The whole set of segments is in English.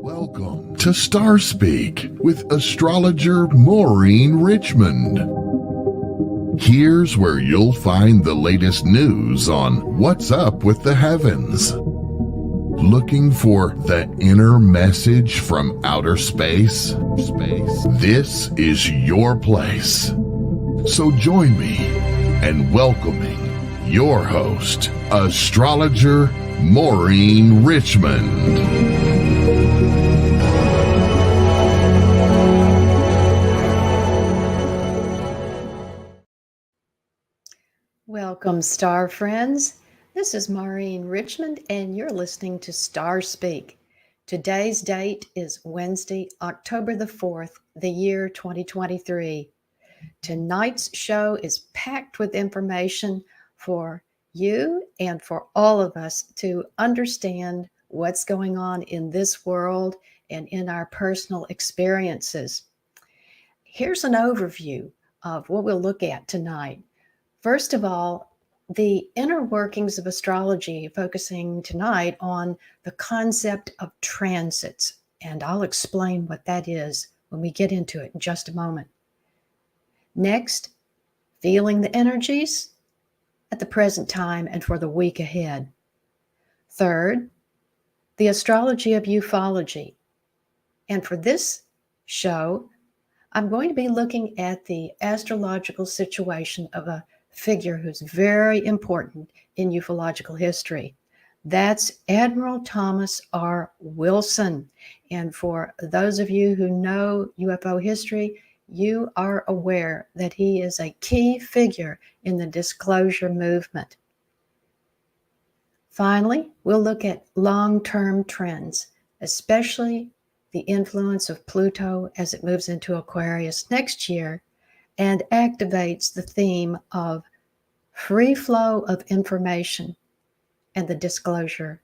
Welcome to Starspeak with astrologer Maureen Richmond. Here's where you'll find the latest news on what's up with the heavens. Looking for the inner message from outer space? This is your place. So join me in welcoming your host, astrologer Maureen Richmond. Welcome, star friends. This is Maureen Richmond, and you're listening to Starspeak. Today's date is Wednesday, October the 4th, the year 2023. Tonight's show is packed with information for you and for all of us to understand what's going on in this world and in our personal experiences. Here's an overview of what we'll look at tonight. First of all, the inner workings of astrology, focusing tonight on the concept of transits, and I'll explain what that is when we get into it in just a moment. Next, feeling the energies at the present time and for the week ahead. Third, the astrology of ufology. And for this show, I'm going to be looking at the astrological situation of a figure who's very important in ufological history. That's Admiral Thomas R. Wilson. And for those of you who know UFO history, you are aware that he is a key figure in the disclosure movement. Finally, we'll look at long-term trends, especially the influence of Pluto as it moves into Aquarius next year and activates the theme of free flow of information and the disclosure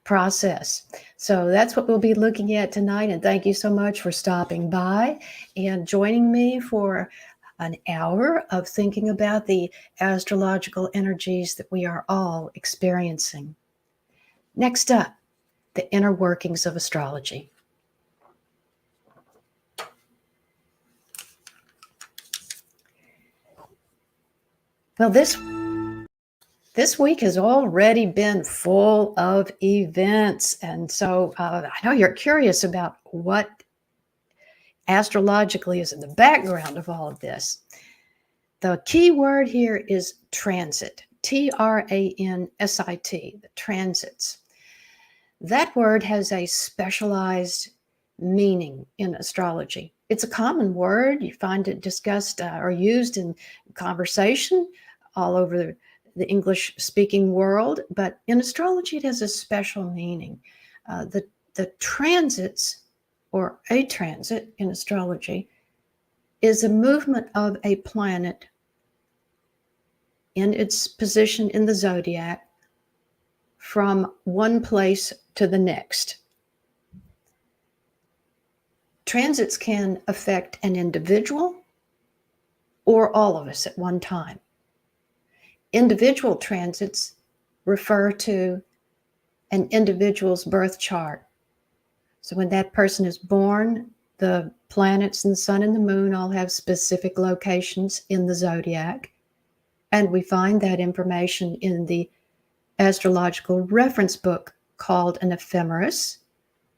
process. So that's what we'll be looking at tonight. And thank you so much for stopping by and joining me for an hour of thinking about the astrological energies that we are all experiencing. Next up, the inner workings of astrology. Well, this week has already been full of events. And so I know you're curious about what astrologically is in the background of all of this. The key word here is transit, Transit, the transits. That word has a specialized meaning in astrology. It's a common word. You find it discussed or used in conversation all over the English-speaking world, but in astrology, it has a special meaning. The transits, or a transit in astrology, is a movement of a planet in its position in the zodiac from one place to the next. Transits can affect an individual or all of us at one time. Individual transits refer to an individual's birth chart. So when that person is born, the planets and the sun and the moon all have specific locations in the zodiac. And we find that information in the astrological reference book called an ephemeris,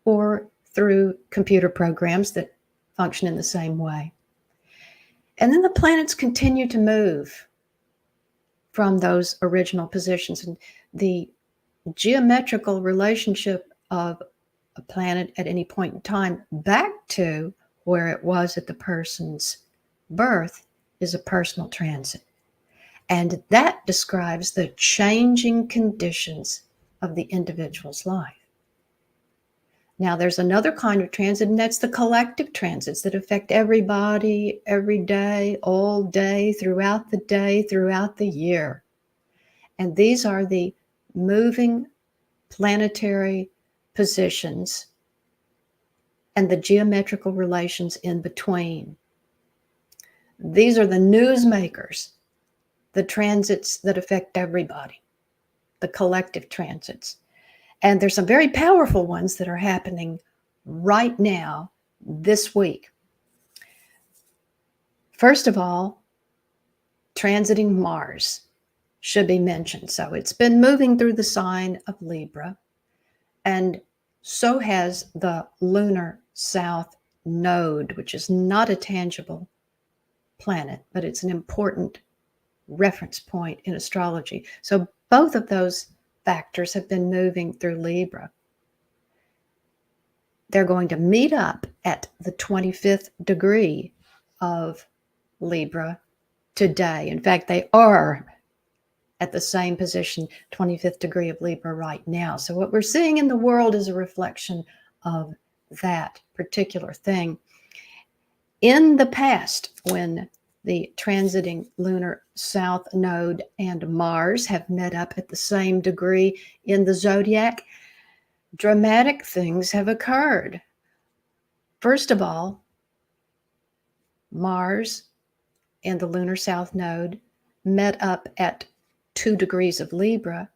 or through computer programs that function in the same way. And then the planets continue to move from those original positions. And the geometrical relationship of a planet at any point in time back to where it was at the person's birth is a personal transit. And that describes the changing conditions of the individual's life. Now, there's another kind of transit, and that's the collective transits that affect everybody, every day, all day, throughout the year. And these are the moving planetary positions and the geometrical relations in between. These are the newsmakers, the transits that affect everybody. the collective transits. And there's some very powerful ones that are happening right now this week. First of all, transiting Mars should be mentioned. So it's been moving through the sign of Libra, and so has the lunar south node, which is not a tangible planet, but it's an important reference point in astrology. So both of those factors have been moving through Libra. They're going to meet up at the 25th degree of Libra today. In fact, they are at the same position, 25th degree of Libra right now. So what we're seeing in the world is a reflection of that particular thing. In the past, when the transiting lunar south node and Mars have met up at the same degree in the zodiac, dramatic things have occurred. First of all, Mars and the lunar south node met up at 2 degrees of Libra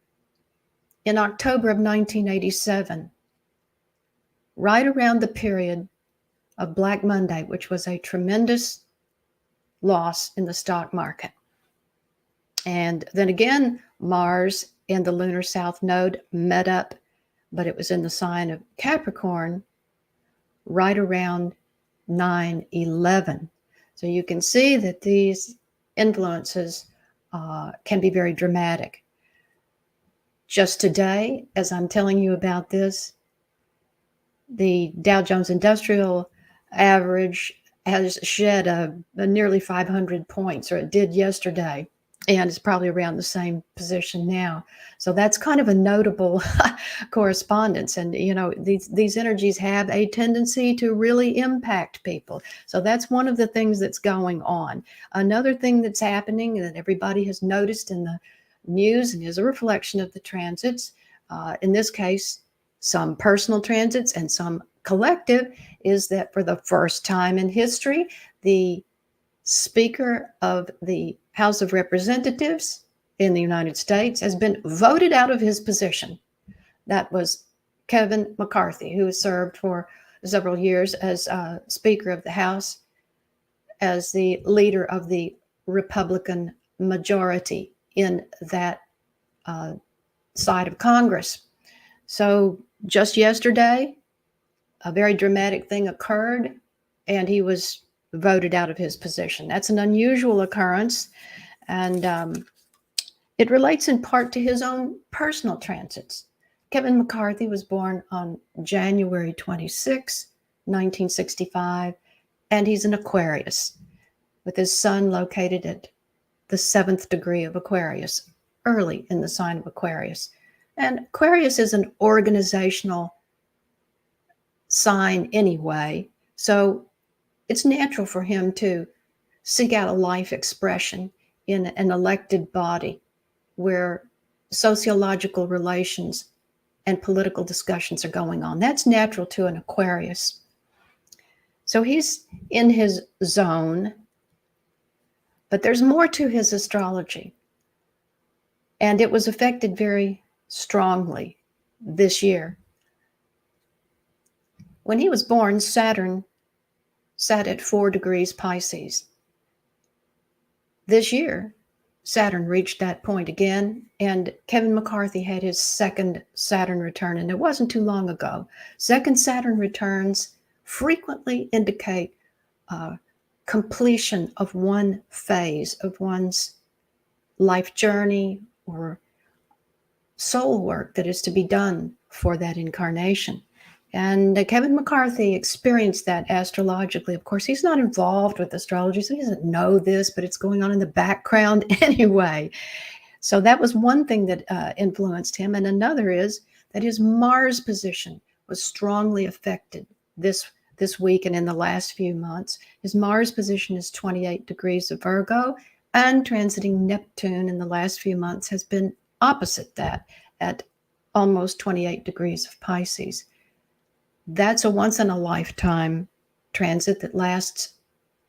in October of 1987, right around the period of Black Monday, which was a tremendous loss in the stock market. And then again, Mars and the lunar south node met up, but it was in the sign of Capricorn right around 9/11. So you can see that these influences can be very dramatic. Just today, as I'm telling you about this, the Dow Jones Industrial Average has shed a nearly 500 points, or it did yesterday, and it's probably around the same position now. So that's kind of a notable correspondence. And, you know, these energies have a tendency to really impact people. So that's one of the things that's going on. Another thing that's happening that everybody has noticed in the news and is a reflection of the transits, in this case, some personal transits and some collective, is that for the first time in history, the Speaker of the House of Representatives in the United States has been voted out of his position. That was Kevin McCarthy, who has served for several years as Speaker of the House, as the leader of the Republican majority in that side of Congress. So just yesterday, a very dramatic thing occurred, and he was voted out of his position. That's an unusual occurrence, and it relates in part to his own personal transits. Kevin McCarthy was born on January 26, 1965, and he's an Aquarius, with his sun located at the 7th degree of Aquarius, early in the sign of Aquarius. And Aquarius is an organizational sign anyway, so it's natural for him to seek out a life expression in an elected body where sociological relations and political discussions are going on. That's natural to an Aquarius. So he's in his zone, but there's more to his astrology. And it was affected very strongly this year. When he was born, Saturn sat at 4 degrees Pisces. This year, Saturn reached that point again, and Kevin McCarthy had his second Saturn return, and it wasn't too long ago. Second Saturn returns frequently indicate completion of one phase of one's life journey or soul work that is to be done for that incarnation. And Kevin McCarthy experienced that astrologically. Of course, he's not involved with astrology, so he doesn't know this, but it's going on in the background anyway. So that was one thing that influenced him. And another is that his Mars position was strongly affected this week and in the last few months. His Mars position is 28 degrees of Virgo, and transiting Neptune in the last few months has been opposite that at almost 28 degrees of Pisces. That's a once-in-a-lifetime transit that lasts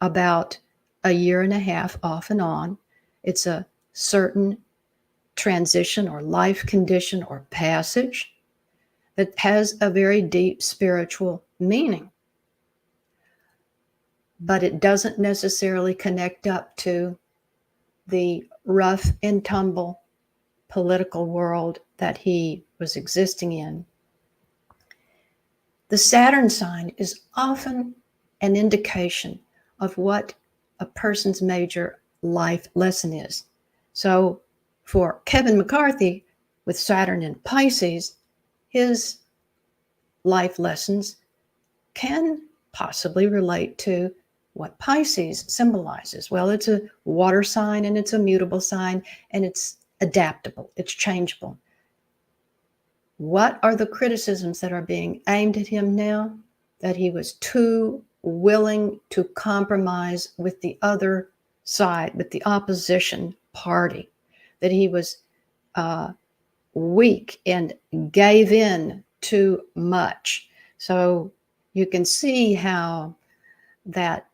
about a year and a half off and on. It's a certain transition or life condition or passage that has a very deep spiritual meaning. But it doesn't necessarily connect up to the rough and tumble political world that he was existing in. The Saturn sign is often an indication of what a person's major life lesson is. So for Kevin McCarthy, with Saturn in Pisces, his life lessons can possibly relate to what Pisces symbolizes. Well, it's a water sign and it's a mutable sign and it's adaptable, it's changeable. What are the criticisms that are being aimed at him now? That he was too willing to compromise with the other side, with the opposition party, that he was weak and gave in too much. So you can see how that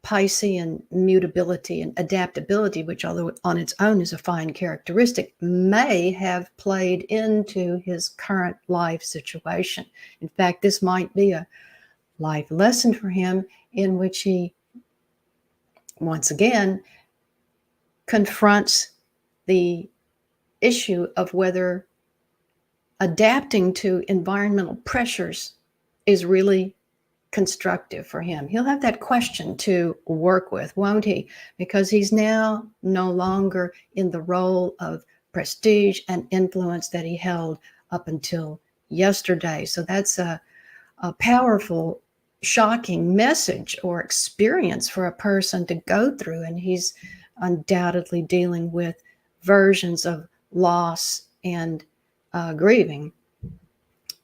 Piscean mutability and adaptability, which although on its own is a fine characteristic, may have played into his current life situation. In fact, this might be a life lesson for him in which he, once again, confronts the issue of whether adapting to environmental pressures is really constructive for him. He'll have that question to work with, won't he? Because he's now no longer in the role of prestige and influence that he held up until yesterday. So that's a powerful, shocking message or experience for a person to go through. And he's undoubtedly dealing with versions of loss and grieving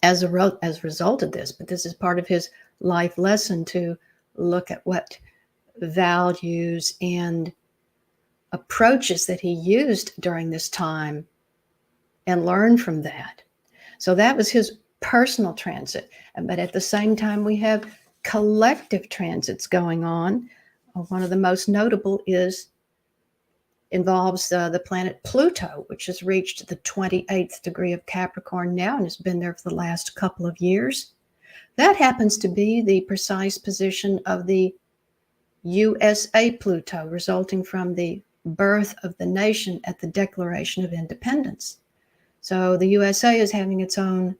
as a result of this. But this is part of his life lesson, to look at what values and approaches that he used during this time and learn from that. So that was his personal transit. But at the same time, we have collective transits going on. One of the most notable involves the planet Pluto, which has reached the 28th degree of Capricorn now and has been there for the last couple of years. That happens to be the precise position of the USA Pluto, resulting from the birth of the nation at the Declaration of Independence. So the USA is having its own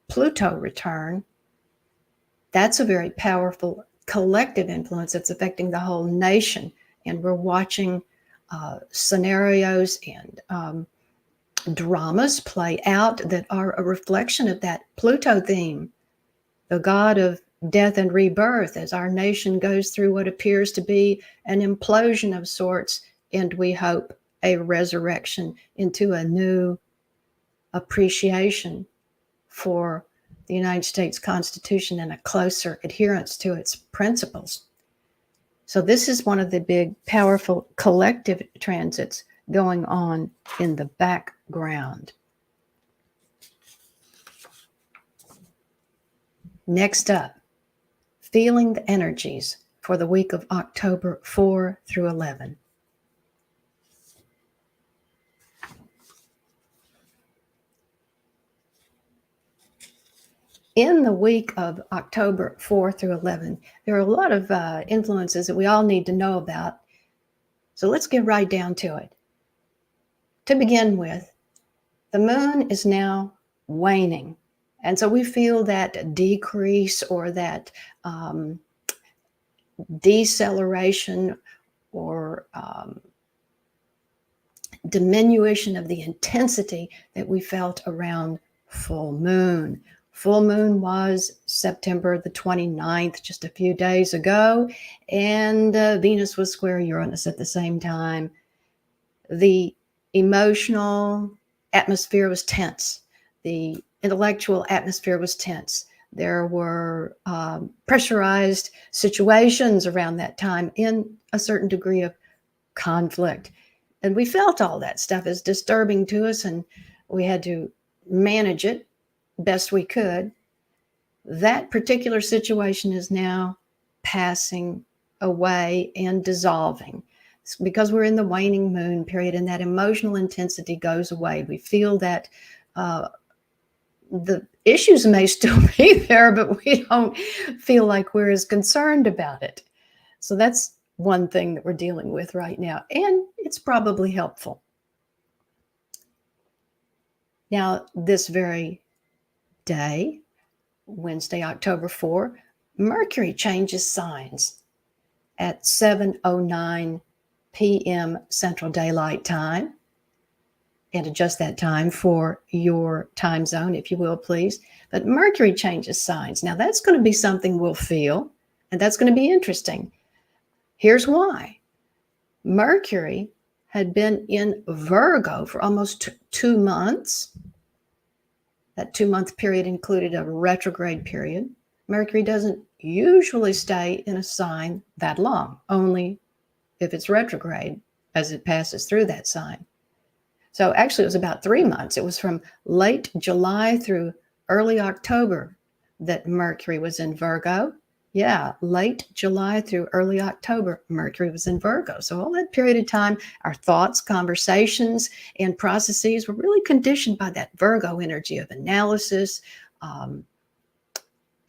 Pluto return. That's a very powerful collective influence that's affecting the whole nation. And we're watching scenarios and dramas play out that are a reflection of that Pluto theme, the god of death and rebirth, as our nation goes through what appears to be an implosion of sorts, and we hope a resurrection into a new appreciation for the United States Constitution and a closer adherence to its principles. So this is one of the big, powerful collective transits going on in the background. Next up, feeling the energies for the week of October 4 through 11. In the week of October 4 through 11, there are a lot of influences that we all need to know about. So let's get right down to it. To begin with, the moon is now waning. And so we feel that decrease or that deceleration or diminution of the intensity that we felt around full moon. Full moon was September the 29th, just a few days ago, and Venus was square Uranus at the same time. The emotional atmosphere was tense. The intellectual atmosphere was tense. There were pressurized situations around that time in a certain degree of conflict. And we felt all that stuff as disturbing to us, and we had to manage it best we could. That particular situation is now passing away and dissolving. It's because we're in the waning moon period, and that emotional intensity goes away. We feel that the issues may still be there, but we don't feel like we're as concerned about it. So that's one thing that we're dealing with right now, and it's probably helpful. Now, this very day, Wednesday, October 4, Mercury changes signs at 7:09 p.m. Central Daylight Time. And adjust that time for your time zone, if you will, please. But Mercury changes signs. Now, that's going to be something we'll feel, and that's going to be interesting. Here's why. Mercury had been in Virgo for almost 2 months. That 2-month period included a retrograde period. Mercury doesn't usually stay in a sign that long, only if it's retrograde as it passes through that sign. So actually, it was about 3 months. It was from late July through early October that Mercury was in Virgo. Yeah, late July through early October, Mercury was in Virgo. So all that period of time, our thoughts, conversations, and processes were really conditioned by that Virgo energy of analysis,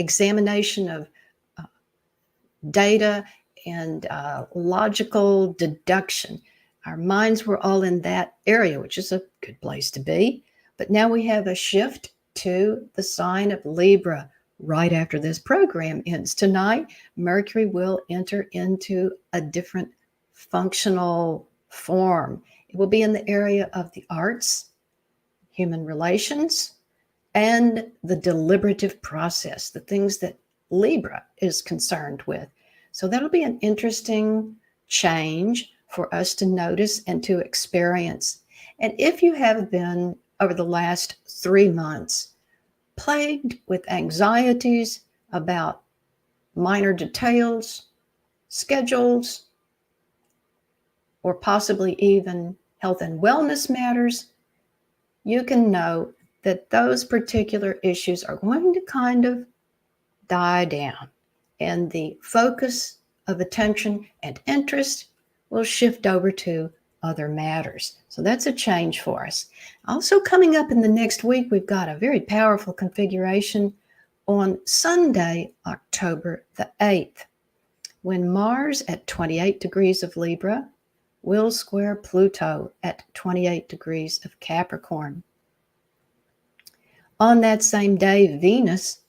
examination of data, and logical deduction. Our minds were all in that area, which is a good place to be. But now we have a shift to the sign of Libra right after this program ends. Tonight, Mercury will enter into a different functional form. It will be in the area of the arts, human relations, and the deliberative process, the things that Libra is concerned with. So that'll be an interesting change for us to notice and to experience. And if you have been, over the last 3 months, plagued with anxieties about minor details, schedules, or possibly even health and wellness matters, you can know that those particular issues are going to kind of die down. And the focus of attention and interest will shift over to other matters. So that's a change for us. Also coming up in the next week, we've got a very powerful configuration on Sunday, October the 8th, when Mars at 28 degrees of Libra will square Pluto at 28 degrees of Capricorn. On that same day, Venus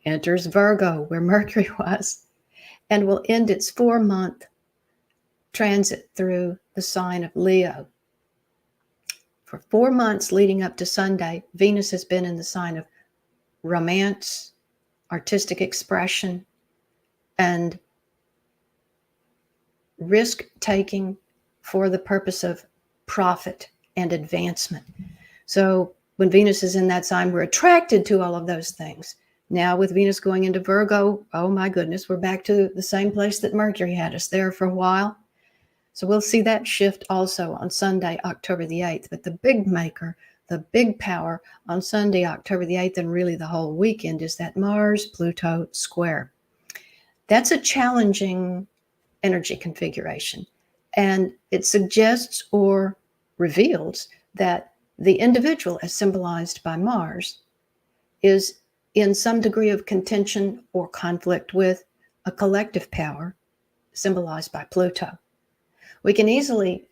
enters Virgo, where Mercury was, and will end its 4-month transit through the sign of Leo. For 4 months leading up to Sunday, Venus has been in the sign of romance, artistic expression, and risk-taking for the purpose of profit and advancement. So when Venus is in that sign, we're attracted to all of those things. Now with Venus going into Virgo, oh my goodness, we're back to the same place that Mercury had us there for a while. So we'll see that shift also on Sunday, October the 8th. But the big maker, the big power on Sunday, October the 8th, and really the whole weekend is that Mars-Pluto square. That's a challenging energy configuration. And it suggests or reveals that the individual, as symbolized by Mars, is in some degree of contention or conflict with a collective power, symbolized by Pluto. We can easily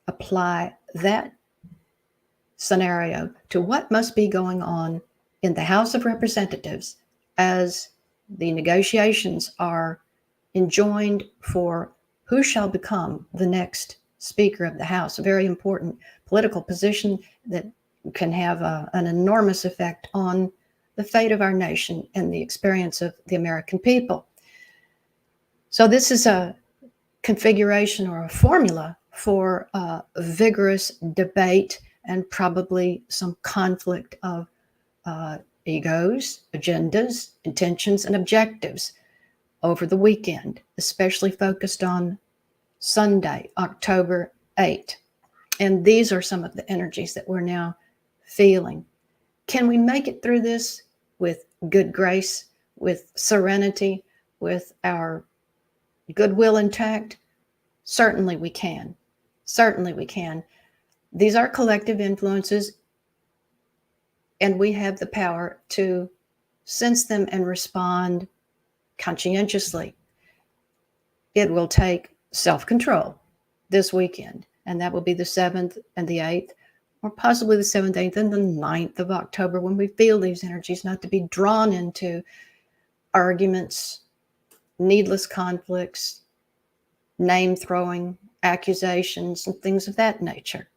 apply that scenario to what must be going on in the House of Representatives as the negotiations are enjoined for who shall become the next Speaker of the House, a very important political position that can have an enormous effect on the fate of our nation and the experience of the American people. So this is a configuration or a formula for a vigorous debate and probably some conflict of egos, agendas, intentions, and objectives over the weekend, especially focused on Sunday, October 8th. And these are some of the energies that we're now feeling. Can we make it through this with good grace, with serenity, with our goodwill intact? Certainly we can. Certainly we can. These are collective influences, and we have the power to sense them and respond conscientiously. It will take self-control this weekend, and that will be the 7th and the 8th, or possibly the 7th, 8th, and the 9th of October, when we feel these energies, not to be drawn into arguments, needless conflicts, name throwing, accusations, and things of that nature.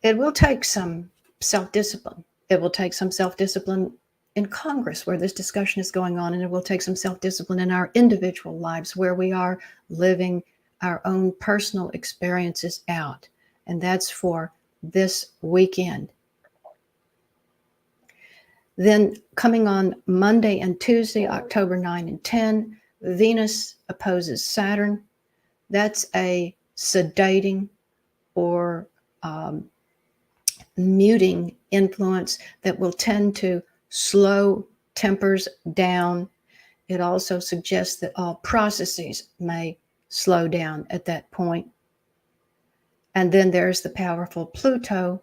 It will take some self-discipline. It will take some self-discipline in Congress, where this discussion is going on, and it will take some self-discipline in our individual lives, where we are living our own personal experiences out. And that's for this weekend. Then coming on Monday and Tuesday, October 9 and 10, Venus opposes Saturn. That's a sedating or muting influence that will tend to slow tempers down. It also suggests that all processes may slow down at that point. And then there's the powerful Pluto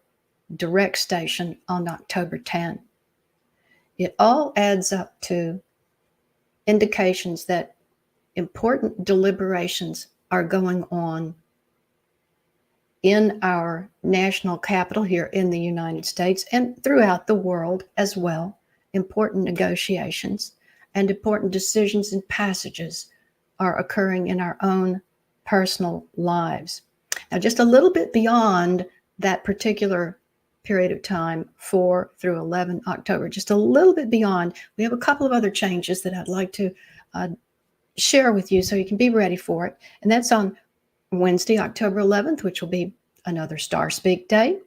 direct station on October 10. It all adds up to indications that important deliberations are going on in our national capital here in the United States and throughout the world as well. Important negotiations and important decisions and passages are occurring in our own personal lives. Now, just a little bit beyond that particular period of time, 4 through 11 October, just a little bit beyond, we have a couple of other changes that I'd like to share with you so you can be ready for it. And that's on Wednesday, October 11th, which will be another Starspeak day.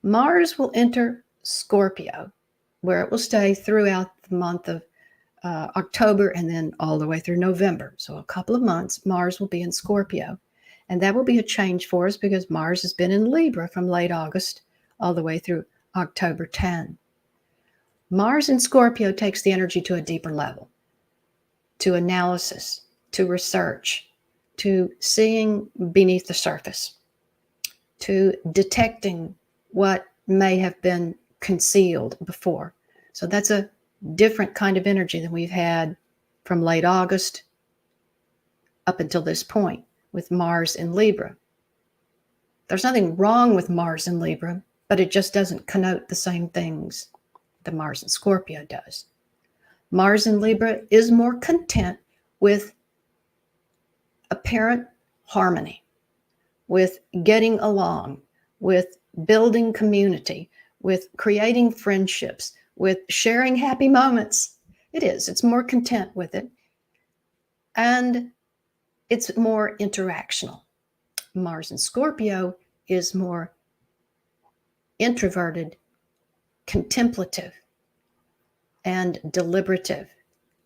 Mars will enter Scorpio, where it will stay throughout the month of October and then all the way through November. So a couple of months, Mars will be in Scorpio. And that will be a change for us because Mars has been in Libra from late August all the way through October 10. Mars in Scorpio takes the energy to a deeper level, to analysis, to research, to seeing beneath the surface, to detecting what may have been concealed before. So that's a different kind of energy than we've had from late August up until this point with Mars in Libra. There's nothing wrong with Mars in Libra, but it just doesn't connote the same things that Mars in Scorpio does. Mars in Libra is more content with apparent harmony, with getting along, with building community, with creating friendships, with sharing happy moments. It's more content with it. And it's more interactional. Mars in Scorpio is more introverted, contemplative, and deliberative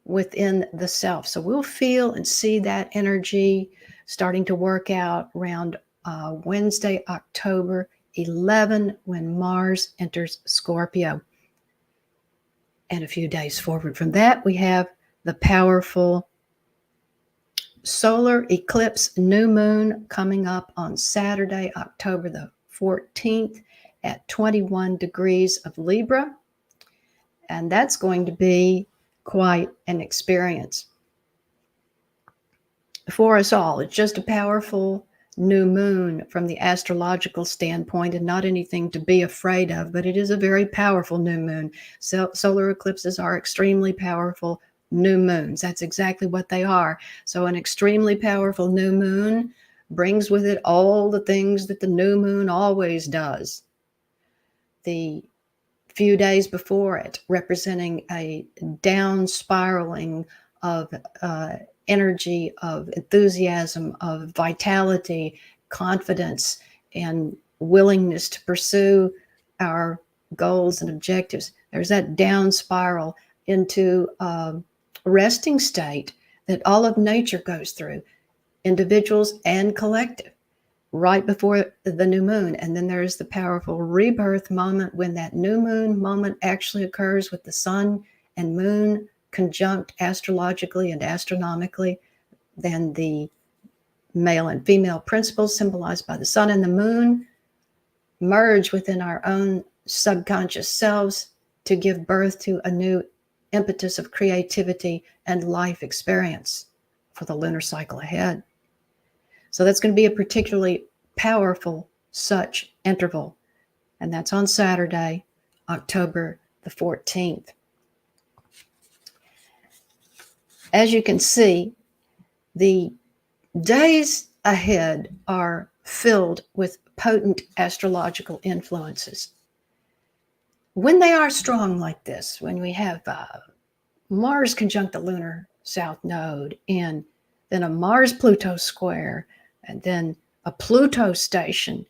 within the self. So we'll feel and see that energy starting to work out around Wednesday, October 11, when Mars enters Scorpio. And a few days forward from that, we have the powerful solar eclipse new moon coming up on Saturday, October the 14th at 21 degrees of Libra. And that's going to be quite an experience for us all. It's just a powerful new moon from the astrological standpoint and not anything to be afraid of, but it is a very powerful new moon. So solar eclipses are extremely powerful new moons. That's exactly what they are. So an extremely powerful new moon brings with it all the things that the new moon always does. The few days before it, representing a down spiraling of energy, of enthusiasm, of vitality, confidence, and willingness to pursue our goals and objectives. There's that down spiral into a resting state that all of nature goes through, individuals and collective, right before the new moon. And then there's the powerful rebirth moment when that new moon moment actually occurs with the sun and moon conjunct astrologically and astronomically. Then the male and female principles symbolized by the sun and the moon merge within our own subconscious selves to give birth to a new impetus of creativity and life experience for the lunar cycle ahead. So that's going to be a particularly powerful such interval. And that's on Saturday, October the 14th. As you can see, the days ahead are filled with potent astrological influences. When they are strong like this, when we have Mars conjunct the lunar south node, and then a Mars-Pluto square, and then a Pluto station,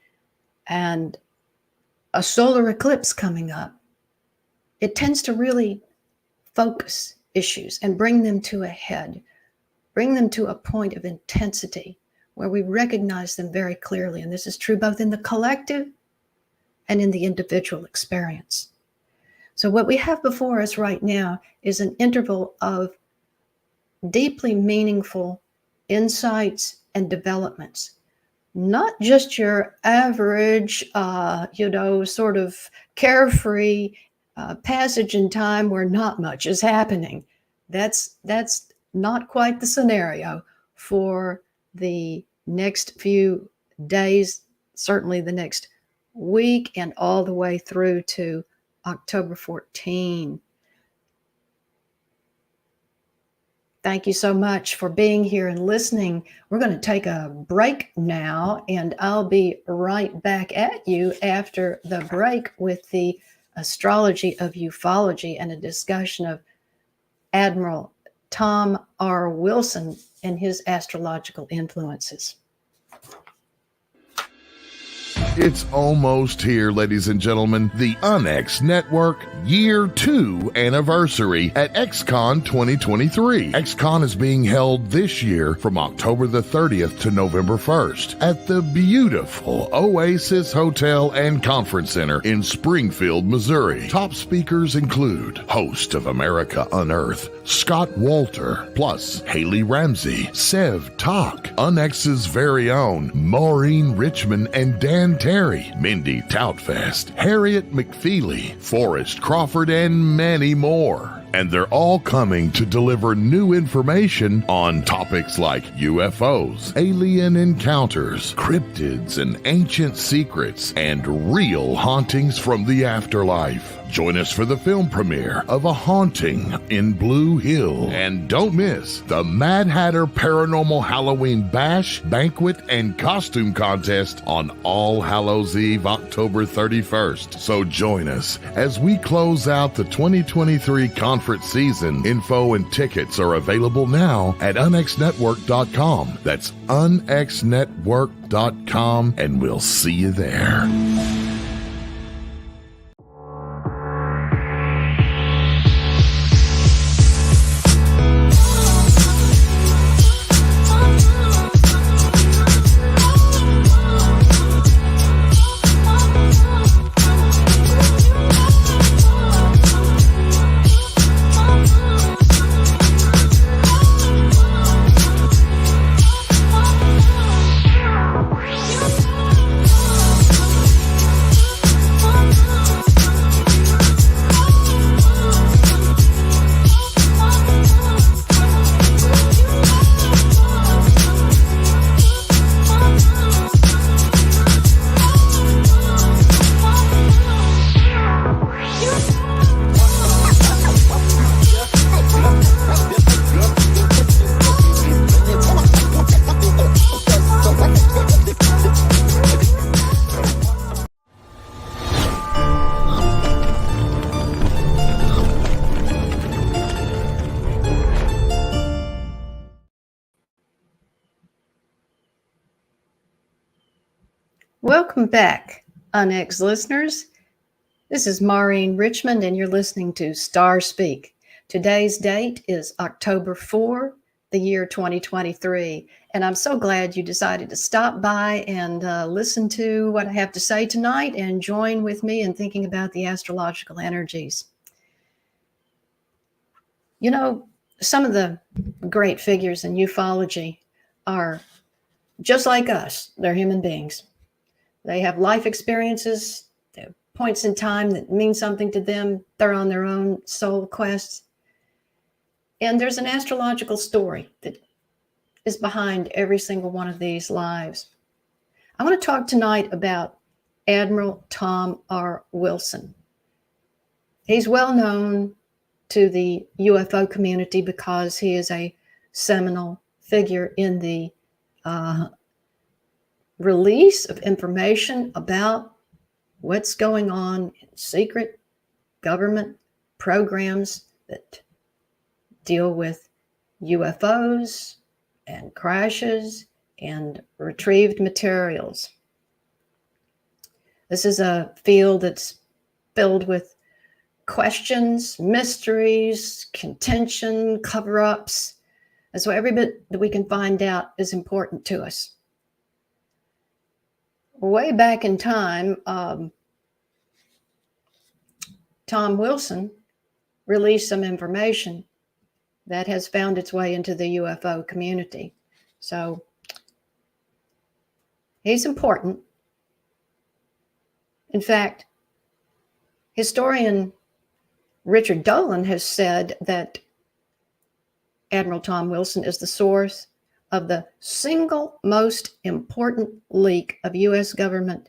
and a solar eclipse coming up, it tends to really focus issues and bring them to a head, bring them to a point of intensity where we recognize them very clearly. And this is true both in the collective and in the individual experience. So what we have before us right now is an interval of deeply meaningful insights and developments. Not just your average, sort of carefree passage in time where not much is happening. That's not quite the scenario for the next few days, certainly the next week, and all the way through to October 14. Thank you so much for being here and listening. We're going to take a break now, and I'll be right back at you after the break with the Astrology of Ufology and a discussion of Admiral Tom R. Wilson and his astrological influences. It's almost here, ladies and gentlemen. The UNX Network Year 2 anniversary at XCon 2023. XCon is being held this year from October the 30th to November 1st at the beautiful Oasis Hotel and Conference Center in Springfield, Missouri. Top speakers include host of America Unearthed, Scott Walter, plus Haley Ramsey, Sev Talk, UNX's very own Maureen Richmond and Dan Terry, Mindy Toutfest, Harriet McFeely, Forrest Crawford, and many more. And they're all coming to deliver new information on topics like UFOs, alien encounters, cryptids and ancient secrets, and real hauntings from the afterlife. Join us for the film premiere of A Haunting in Blue Hill. And don't miss the Mad Hatter Paranormal Halloween Bash, Banquet, and Costume Contest on All Hallows Eve, October 31st. So join us as we close out the 2023 conference season. Info and tickets are available now at unxnetwork.com. That's unxnetwork.com, and we'll see you there. Welcome back, UNX listeners. This is Maureen Richmond, and you're listening to Starspeak. Today's date is October 4, the year 2023, and I'm so glad you decided to stop by and listen to what I have to say tonight and join with me in thinking about the astrological energies. You know, some of the great figures in ufology are just like us. They're human beings. They have life experiences, they have points in time that mean something to them. They're on their own soul quests. And there's an astrological story that is behind every single one of these lives. I want to talk tonight about Admiral Tom R. Wilson. He's well known to the UFO community because he is a seminal figure in the release of information about what's going on in secret government programs that deal with UFOs and crashes and retrieved materials. This is a field that's filled with questions, mysteries, contention, cover-ups. And so every bit that we can find out is important to us. Way back in time, Tom Wilson released some information that has found its way into the UFO community. So he's important. In fact, historian Richard Dolan has said that Admiral Tom Wilson is the source of the single most important leak of U.S. government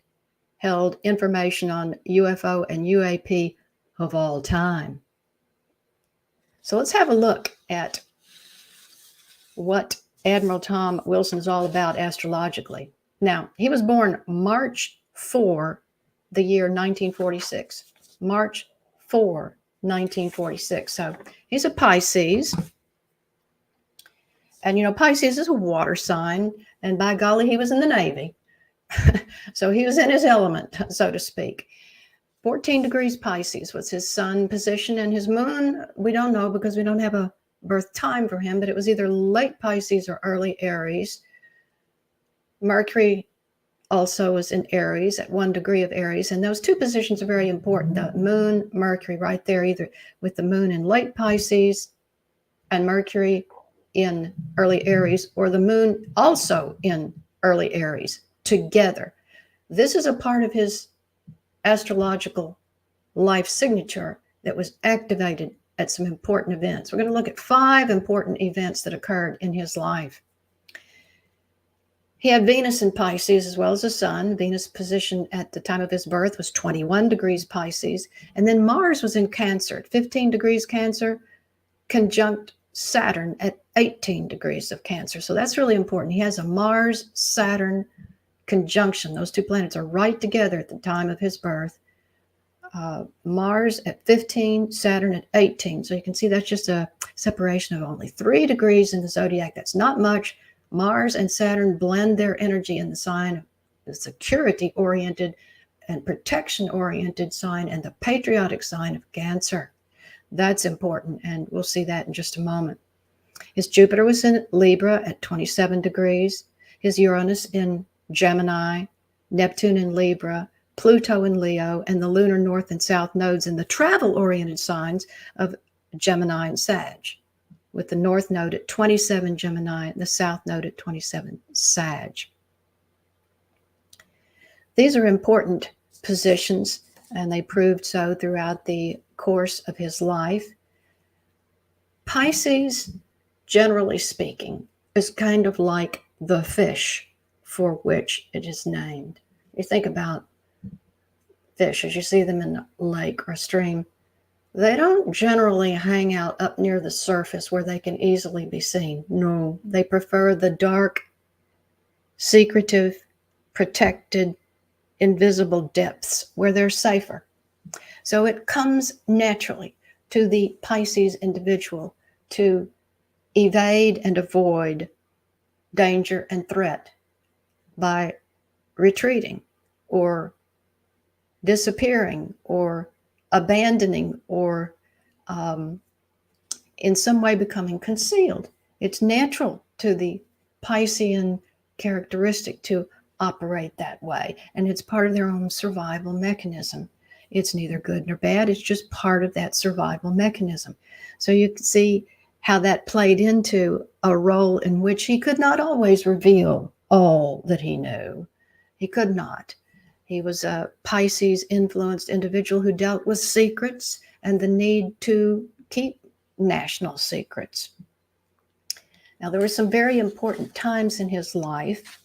held information on UFO and UAP of all time. So let's have a look at what Admiral Tom Wilson is all about astrologically. Now, he was born March 4, the year 1946. March 4, 1946. So he's a Pisces. And, you know, Pisces is a water sign. And by golly, he was in the Navy. So he was in his element, so to speak. 14 degrees Pisces was his sun position. And his moon, we don't know because we don't have a birth time for him. But it was either late Pisces or early Aries. Mercury also was in Aries at 1 degree of Aries. And those two positions are very important. The moon, Mercury right there, either with the moon in late Pisces and Mercury in early Aries, or the moon also in early Aries together. This is a part of his astrological life signature that was activated at some important events. We're going to look at 5 important events that occurred in his life. He had Venus in Pisces as well as the sun. Venus' position at the time of his birth was 21 degrees Pisces. And then Mars was in Cancer at 15 degrees Cancer, conjunct Saturn at 18 degrees of Cancer. So that's really important. He has a Mars-Saturn conjunction. Those two planets are right together at the time of his birth. Mars at 15, Saturn at 18. So you can see that's just a separation of only 3 degrees in the zodiac. That's not much. Mars and Saturn blend their energy in the sign of the security-oriented and protection-oriented sign and the patriotic sign of Cancer. That's important, and we'll see that in just a moment. His Jupiter was in Libra at 27 degrees. His Uranus in Gemini, Neptune in Libra, Pluto in Leo, and the lunar north and south nodes in the travel-oriented signs of Gemini and Sag, with the north node at 27 Gemini and the south node at 27 Sag. These are important positions, and they proved so throughout the course of his life. Pisces, generally speaking, is kind of like the fish for which it is named. You think about fish as you see them in a lake or a stream. They don't generally hang out up near the surface where they can easily be seen. No, they prefer the dark, secretive, protected, invisible depths where they're safer. So it comes naturally to the Pisces individual to evade and avoid danger and threat by retreating or disappearing or abandoning or in some way becoming concealed. It's natural to the Piscean characteristic to operate that way, and it's part of their own survival mechanism. It's neither good nor bad. It's just part of that survival mechanism. So you can see how that played into a role in which he could not always reveal all that he knew. He could not. He was a Pisces-influenced individual who dealt with secrets and the need to keep national secrets. Now, there were some very important times in his life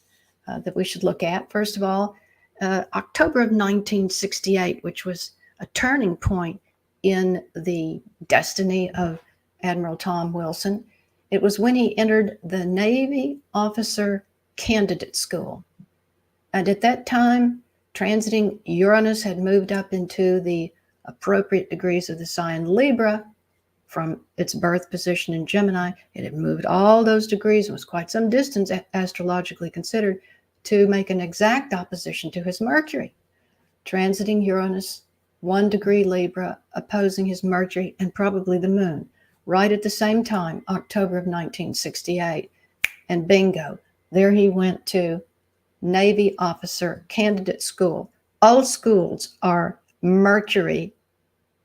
that we should look at. First of all, October of 1968, which was a turning point in the destiny of Admiral Tom Wilson. It was when he entered the Navy Officer Candidate School. And at that time, transiting Uranus had moved up into the appropriate degrees of the sign Libra from its birth position in Gemini. It had moved all those degrees and was quite some distance, astrologically considered, to make an exact opposition to his Mercury. Transiting Uranus, 1 degree Libra, opposing his Mercury and probably the moon, right at the same time, October of 1968. And bingo, there he went to Navy Officer Candidate School. All schools are Mercury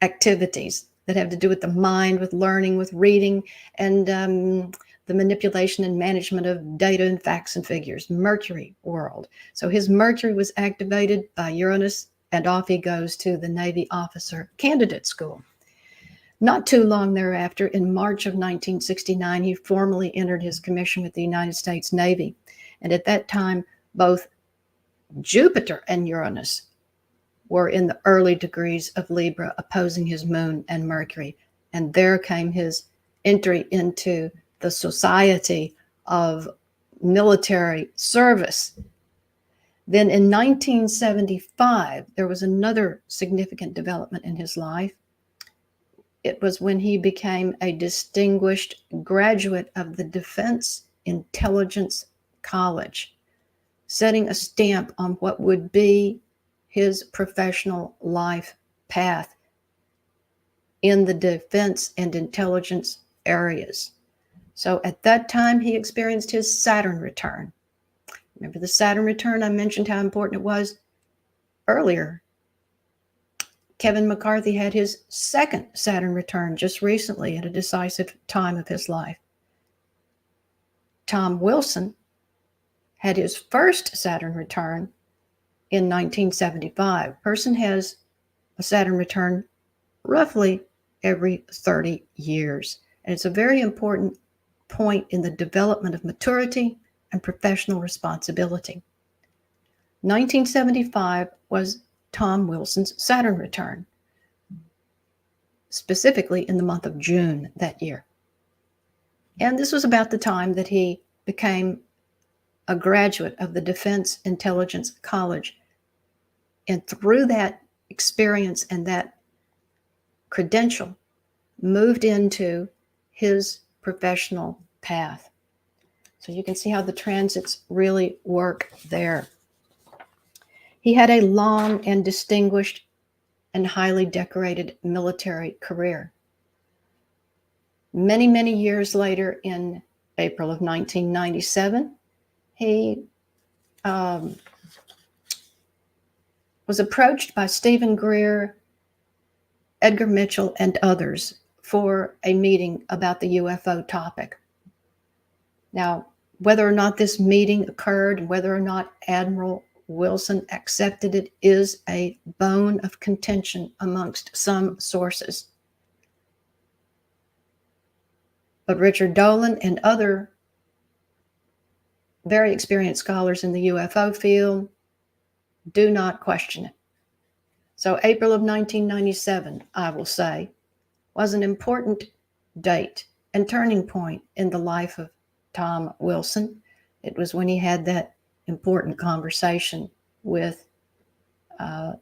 activities that have to do with the mind, with learning, with reading, and the manipulation and management of data and facts and figures. Mercury world. So his Mercury was activated by Uranus, and off he goes to the Navy Officer Candidate School. Not too long thereafter, in March of 1969, he formally entered his commission with the United States Navy. And at that time, both Jupiter and Uranus were in the early degrees of Libra, opposing his moon and Mercury. And there came his entry into the society of military service. Then in 1975, there was another significant development in his life. It was when he became a distinguished graduate of the Defense Intelligence College, setting a stamp on what would be his professional life path in the defense and intelligence areas. So at that time, he experienced his Saturn return. Remember the Saturn return? I mentioned how important it was earlier. Kevin McCarthy had his second Saturn return just recently at a decisive time of his life. Tom Wilson had his first Saturn return in 1975. Person has a Saturn return roughly every 30 years. And it's a very important point in the development of maturity and professional responsibility. 1975 was Tom Wilson's Saturn return, specifically in the month of June that year. And this was about the time that he became a graduate of the Defense Intelligence College. And through that experience and that credential, moved into his professional path. So you can see how the transits really work there. He had a long and distinguished and highly decorated military career. Many, many years later, in April of 1997, he was approached by Stephen Greer, Edgar Mitchell, and others for a meeting about the UFO topic. Now, whether or not this meeting occurred and whether or not Admiral Wilson accepted it is a bone of contention amongst some sources. But Richard Dolan and other very experienced scholars in the UFO field do not question it. So April of 1997, I will say, was an important date and turning point in the life of Tom Wilson. It was when he had that important conversation with UFO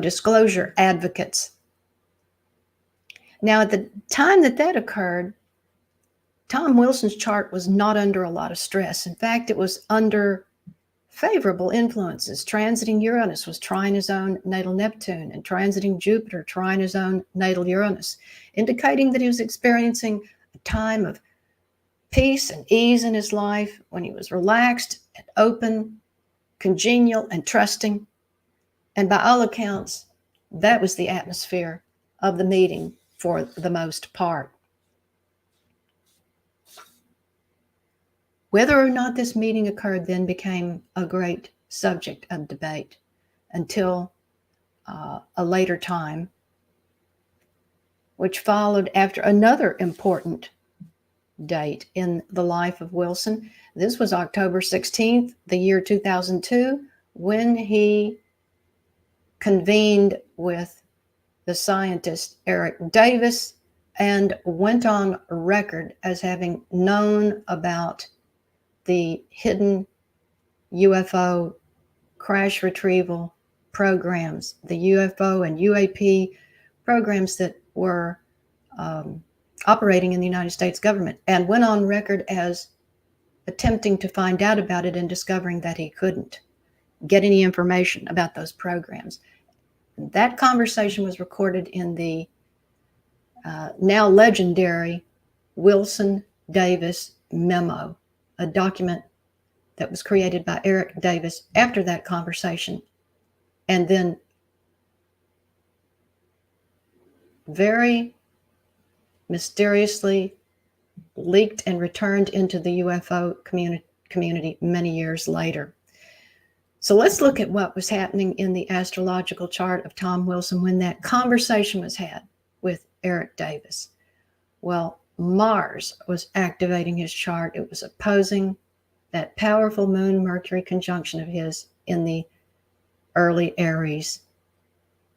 disclosure advocates. Now, at the time that occurred, Tom Wilson's chart was not under a lot of stress. In fact, it was under favorable influences. Transiting Uranus was trine his own natal Neptune, and transiting Jupiter trine his own natal Uranus, indicating that he was experiencing a time of peace and ease in his life when he was relaxed and open, congenial and trusting. And by all accounts, that was the atmosphere of the meeting for the most part. Whether or not this meeting occurred then became a great subject of debate until a later time, which followed after another important date in the life of Wilson. This was October 16th, the year 2002, when he convened with the scientist Eric Davis and went on record as having known about the hidden UFO crash retrieval programs, the UFO and UAP programs that were operating in the United States government, and went on record as attempting to find out about it and discovering that he couldn't get any information about those programs. That conversation was recorded in the now legendary Wilson Davis Memo, a document that was created by Eric Davis after that conversation, and then very mysteriously leaked and returned into the UFO community many years later. So let's look at what was happening in the astrological chart of Tom Wilson when that conversation was had with Eric Davis. Well, Mars was activating his chart. It was opposing that powerful Moon-Mercury conjunction of his in the early Aries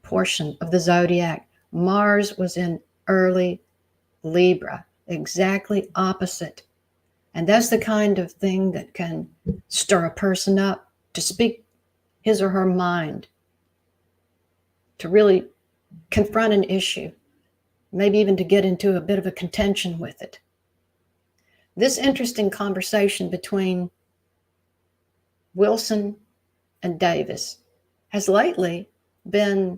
portion of the zodiac. Mars was in early Libra, exactly opposite. And that's the kind of thing that can stir a person up to speak his or her mind, to really confront an issue, maybe even to get into a bit of a contention with it. This interesting conversation between Wilson and Davis has lately been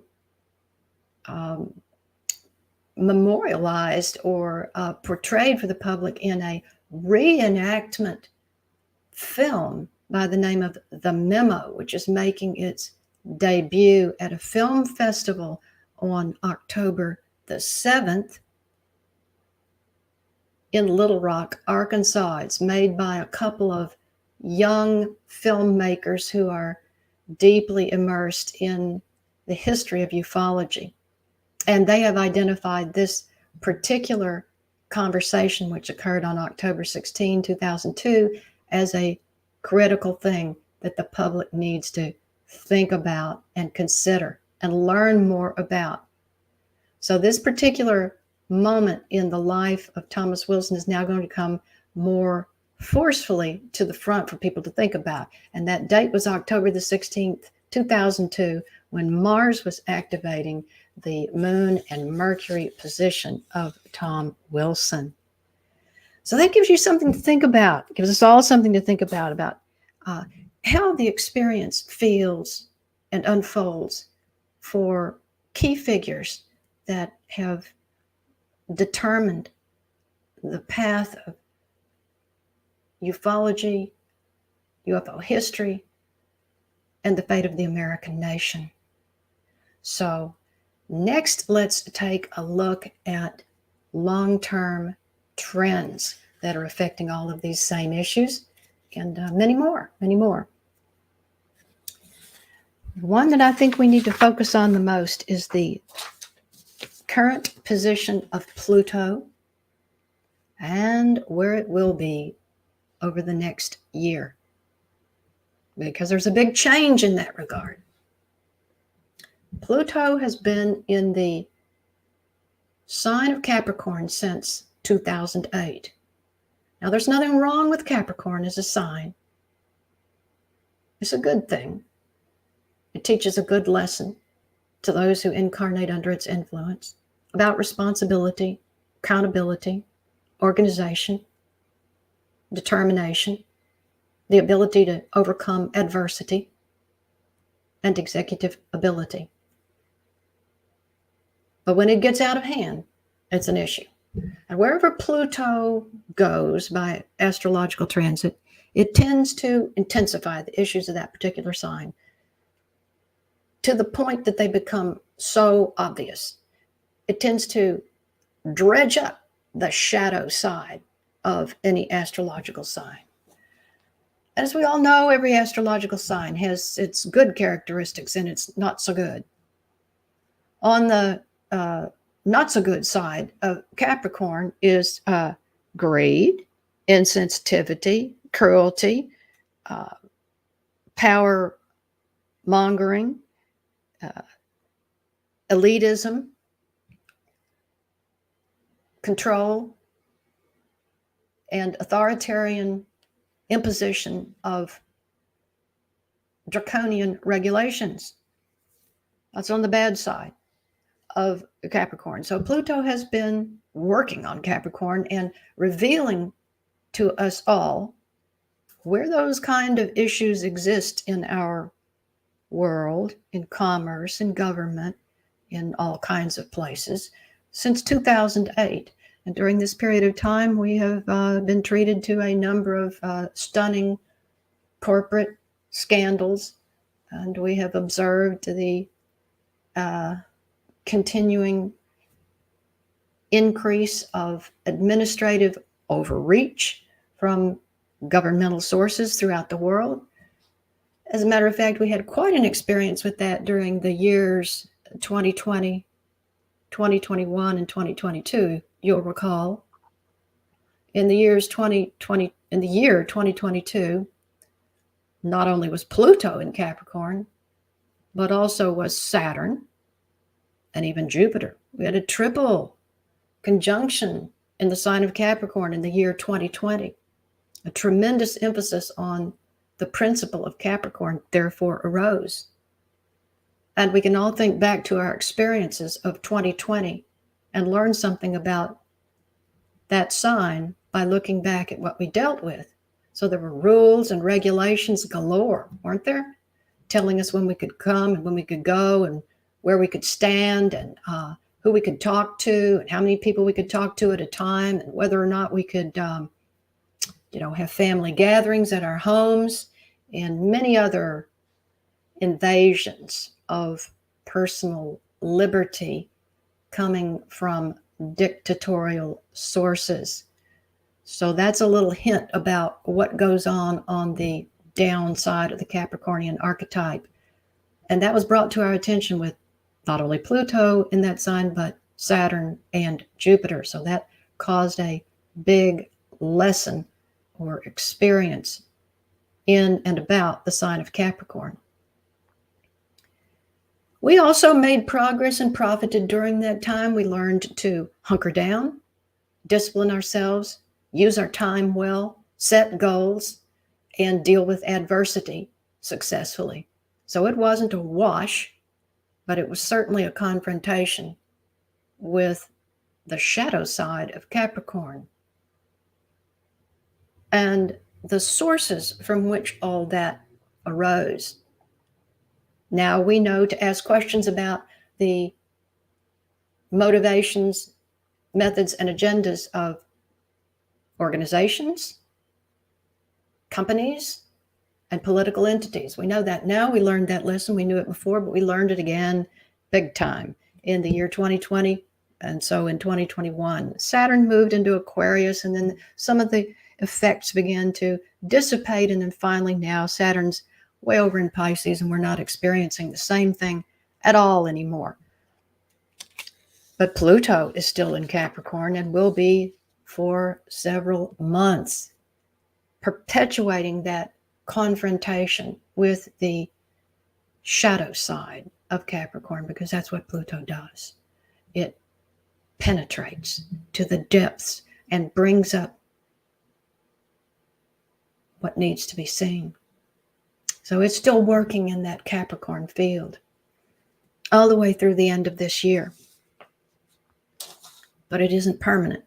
memorialized or portrayed for the public in a reenactment film by the name of The Memo, which is making its debut at a film festival on October the 7th in Little Rock, Arkansas. It's made by a couple of young filmmakers who are deeply immersed in the history of ufology. And they have identified this particular conversation, which occurred on October 16, 2002, as a critical thing that the public needs to think about and consider and learn more about. So this particular moment in the life of Thomas Wilson is now going to come more forcefully to the front for people to think about. And that date was October the 16th, 2002, when Mars was activating the Moon and Mercury position of Tom Wilson. So that gives you something to think about. It gives us all something to think about how the experience feels and unfolds for key figures that have determined the path of ufology, UFO history, and the fate of the American nation. So next, let's take a look at long-term trends that are affecting all of these same issues and many more. One that I think we need to focus on the most is the current position of Pluto and where it will be over the next year, because there's a big change in that regard. Pluto has been in the sign of Capricorn since 2008. Now, there's nothing wrong with Capricorn as a sign. It's a good thing. It teaches a good lesson to those who incarnate under its influence about responsibility, accountability, organization, determination, the ability to overcome adversity, and executive ability. But when it gets out of hand, it's an issue. And wherever Pluto goes by astrological transit, it tends to intensify the issues of that particular sign to the point that they become so obvious. It tends to dredge up the shadow side of any astrological sign. As we all know, every astrological sign has its good characteristics and its not so good. On the not so good side of Capricorn is greed, insensitivity, cruelty, power mongering, elitism, control, and authoritarian imposition of draconian regulations. That's on the bad side of Capricorn. So Pluto has been working on Capricorn and revealing to us all where those kind of issues exist in our world, in commerce, in government, in all kinds of places since 2008. And during this period of time, we have been treated to a number of stunning corporate scandals, and we have observed the continuing increase of administrative overreach from governmental sources throughout the world. As a matter of fact, we had quite an experience with that during the years 2020, 2021, and 2022. You'll recall, in the year 2022, not only was Pluto in Capricorn, but also was Saturn and even Jupiter. We had a triple conjunction in the sign of Capricorn in the year 2020. A tremendous emphasis on the principle of Capricorn therefore arose. And we can all think back to our experiences of 2020 and learn something about that sign by looking back at what we dealt with. So there were rules and regulations galore, weren't there? Telling us when we could come and when we could go and where we could stand and who we could talk to and how many people we could talk to at a time and whether or not we could, have family gatherings at our homes and many other invasions of personal liberty coming from dictatorial sources. So that's a little hint about what goes on the downside of the Capricornian archetype. And that was brought to our attention with not only Pluto in that sign, but Saturn and Jupiter. So that caused a big lesson or experience in and about the sign of Capricorn. We also made progress and profited during that time. We learned to hunker down, discipline ourselves, use our time well, set goals, and deal with adversity successfully. So it wasn't a wash, but it was certainly a confrontation with the shadow side of Capricorn and the sources from which all that arose. Now we know to ask questions about the motivations, methods, and agendas of organizations, companies, and political entities. We know that now. We learned that lesson. We knew it before, but we learned it again big time in the year 2020. And so in 2021, Saturn moved into Aquarius, and then some of the effects began to dissipate. And then finally now Saturn's way over in Pisces, and we're not experiencing the same thing at all anymore. But Pluto is still in Capricorn and will be for several months, perpetuating that confrontation with the shadow side of Capricorn, because that's what Pluto does. It penetrates to the depths and brings up what needs to be seen. So it's still working in that Capricorn field all the way through the end of this year. But it isn't permanent.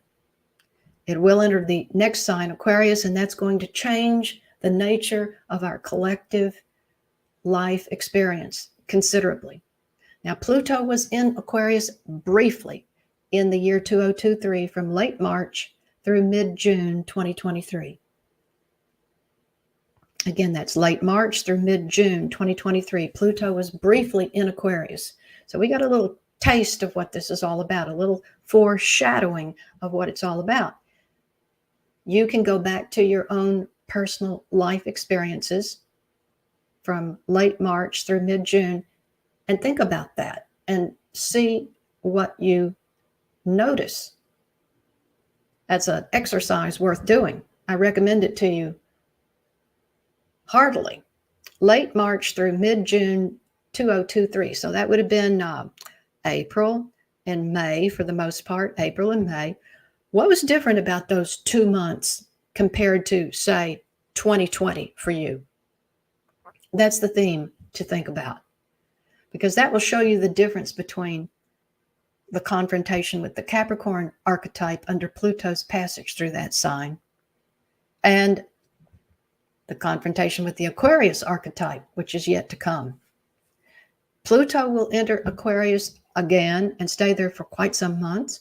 It will enter the next sign, Aquarius, and that's going to change the nature of our collective life experience considerably. Now, Pluto was in Aquarius briefly in the year 2023 from late March through mid-June 2023. Again, that's late March through mid-June 2023. Pluto was briefly in Aquarius. So we got a little taste of what this is all about, a little foreshadowing of what it's all about. You can go back to your own personal life experiences from late March through mid-June, and think about that and see what you notice. That's an exercise worth doing. I recommend it to you heartily. Late March through mid-June 2023. So that would have been April and May for the most part, April and May. What was different about those 2 months compared to, say, 2020 for you? That's the theme to think about, because that will show you the difference between the confrontation with the Capricorn archetype under Pluto's passage through that sign and the confrontation with the Aquarius archetype, which is yet to come. Pluto will enter Aquarius again and stay there for quite some months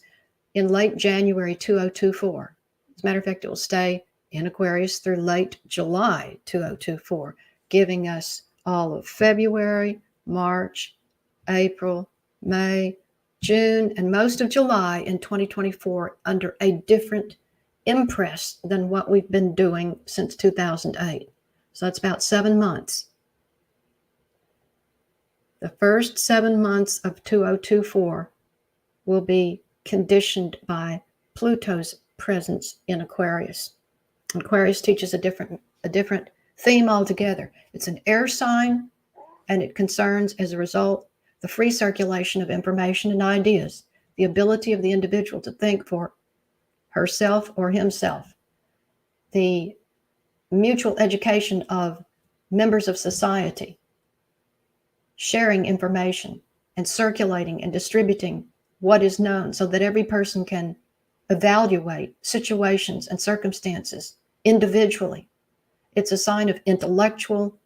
in late January 2024. As a matter of fact, it will stay in Aquarius through late July 2024, giving us all of February, March, April, May, June, and most of July in 2024 under a different impress than what we've been doing since 2008. So that's about 7 months. The first 7 months of 2024 will be conditioned by Pluto's presence in Aquarius. Aquarius teaches a different theme altogether. It's an air sign, and it concerns, as a result, the free circulation of information and ideas, the ability of the individual to think for herself or himself, the mutual education of members of society, sharing information and circulating and distributing what is known so that every person can evaluate situations and circumstances individually. It's a sign of intellectual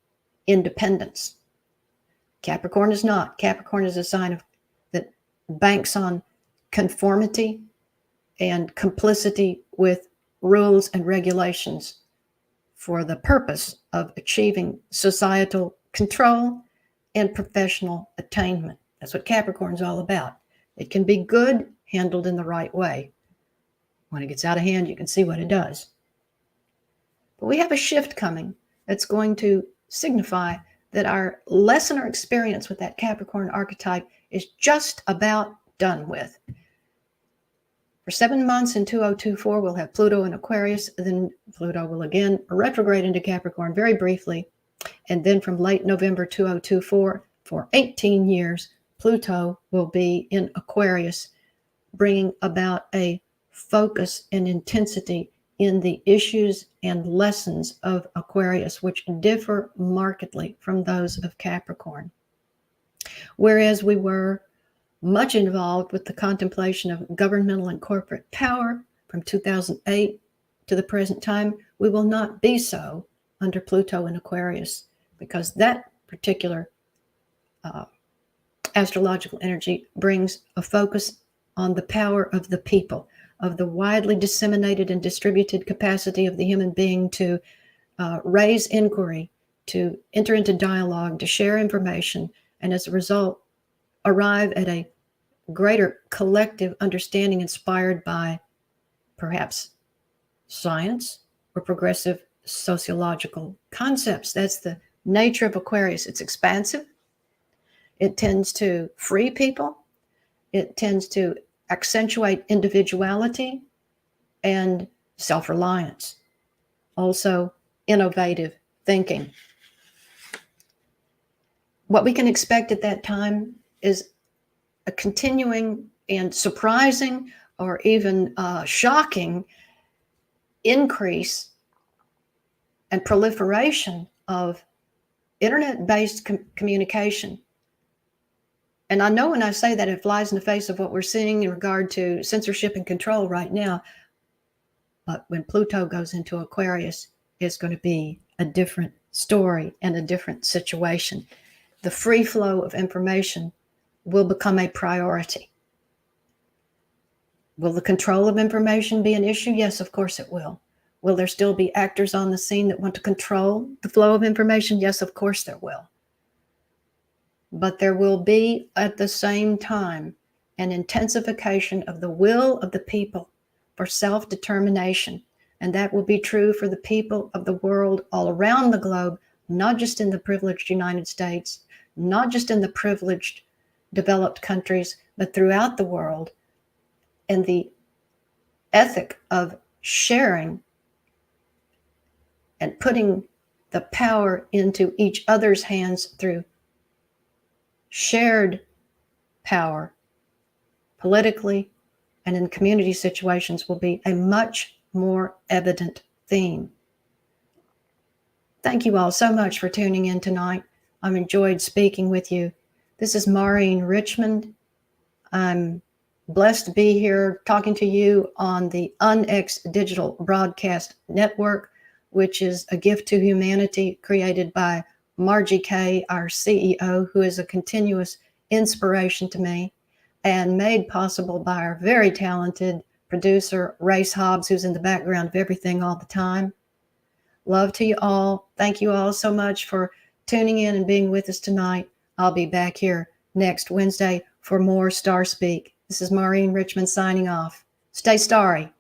independence. Capricorn is not. Capricorn is a sign that banks on conformity and complicity with rules and regulations for the purpose of achieving societal control and professional attainment. That's what Capricorn's all about. It can be good, handled in the right way. When it gets out of hand, you can see what it does. But we have a shift coming that's going to signify that our lesson or experience with that Capricorn archetype is just about done with. For 7 months in 2024, we'll have Pluto in Aquarius. Then Pluto will again retrograde into Capricorn very briefly. And then from late November 2024, for 18 years, Pluto will be in Aquarius, bringing about a focus and intensity in the issues and lessons of Aquarius, which differ markedly from those of Capricorn. Whereas we were much involved with the contemplation of governmental and corporate power from 2008 to the present time, we will not be so under Pluto in Aquarius, because that particular astrological energy brings a focus on the power of the people, of the widely disseminated and distributed capacity of the human being to raise inquiry, to enter into dialogue, to share information, and as a result, arrive at a greater collective understanding inspired by perhaps science or progressive sociological concepts. That's the nature of Aquarius. It's expansive. It tends to free people. It tends to accentuate individuality and self-reliance. Also, innovative thinking. What we can expect at that time is a continuing and surprising or even shocking increase and proliferation of internet-based communication. And I know when I say that, it flies in the face of what we're seeing in regard to censorship and control right now. But when Pluto goes into Aquarius, it's going to be a different story and a different situation. The free flow of information will become a priority. Will the control of information be an issue? Yes, of course it will. Will there still be actors on the scene that want to control the flow of information? Yes, of course there will. But there will be, at the same time, an intensification of the will of the people for self-determination, And that will be true for the people of the world all around the globe, not just in the privileged United States, not just in the privileged developed countries, but throughout the world. And the ethic of sharing and putting the power into each other's hands through shared power politically and in community situations will be a much more evident theme. Thank you all so much for tuning in tonight. I've enjoyed speaking with you. This is Maureen Richmond. I'm blessed to be here talking to you on the UNX Digital Broadcast Network, which is a gift to humanity created by Margie Kay, our CEO, who is a continuous inspiration to me, and made possible by our very talented producer, Race Hobbs, who's in the background of everything all the time. Love to you all. Thank you all so much for tuning in and being with us tonight. I'll be back here next Wednesday for more Starspeak. This is Maureen Richmond signing off. Stay starry.